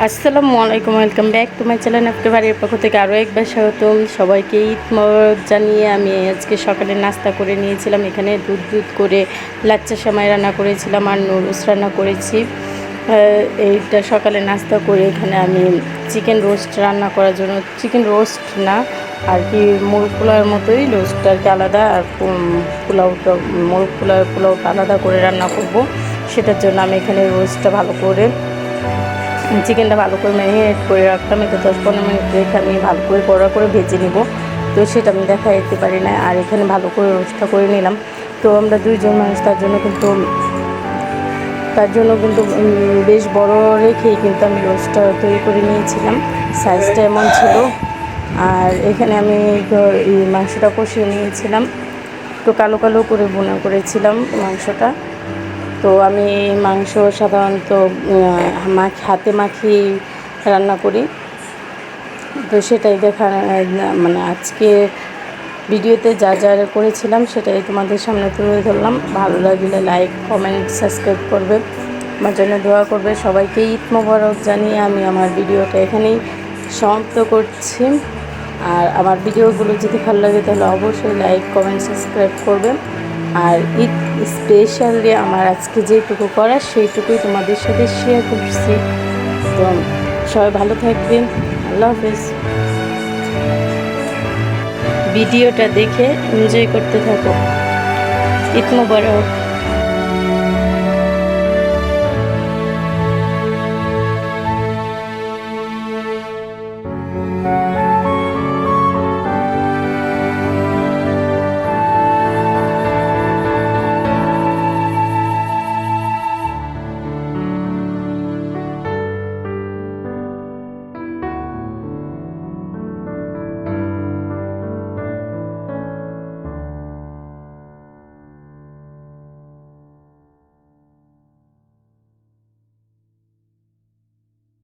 আসসালামু আলাইকুম, welcome back to my channel. আপনার বাড়ির পক্ষ থেকে আরও একবার স্বাগতম। সবাইকে ঈদ মোবারক জানিয়ে আমি আজকে সকালে নাস্তা করে নিয়েছিলাম। এখানে দুধ করে লাচ্চা সেমাই রান্না করেছিলাম আর নুডলস রান্না করেছি। এইটা সকালে নাস্তা করে এখানে আমি চিকেন রোস্ট রান্না করার জন্য, চিকেন রোস্ট না আর কি, মুরগ পোলাওয়ের মতোই, রোস্টটা আর কি আলাদা, আর পোলাওটা মুরগ পোলাওটা আলাদা করে রান্না করব। সেটার জন্য আমি এখানে রোস্টটা ভালো করে, চিকেনটা ভালো করে ম্যারিনেট করে রাখতাম। এটা 10-15 মিনিট রেখে আমি ভালো করে কড়া করে ভেজে নিব। তো সেটা আমি দেখাতে পারি না। আর এখানে ভালো করে রোস্টটা করে নিলাম। তো আমরা 2জন মানুষ, তার জন্য কিন্তু বেশ বড় রেখেই কিন্তু আমি রোস্টটা তৈরি করে নিয়েছিলাম। সাইজটা এমন ছিল। আর এখানে আমি এই মাংসটা কষিয়ে নিয়েছিলাম, একটু কালো কালো করে বোনা করেছিলাম মাংসটা। তো আমি মাংস সাধারণত হাতে মাখিয়ে রান্না করি। তো সেটাই মানে আজকে ভিডিওতে যা যা করেছিলাম সেটাই তোমাদের সামনে তুলে ধরলাম। ভালো লাগলে লাইক, কমেন্ট, সাবস্ক্রাইব করবে, আমার জন্য দোয়া করবে। সবাইকে ঈদ মোবারক জানিয়ে আমি আমার ভিডিওটা এখানেই সমাপ্ত করছি। আর আমার ভিডিওগুলো যদি ভালো লাগে তাহলে অবশ্যই লাইক, কমেন্ট, সাবস্ক্রাইব করবে। আর ঈদ স্পেশালি আমার আজকে যেটুকু করা সেইটুকুই তোমাদের সাথে শেয়ার করছি। তো সবাই ভালো থাকবেন, আল্লাহ হাফেজ। ভিডিওটা দেখে এনজয় করতে থাকো। ঈদ মোবারক।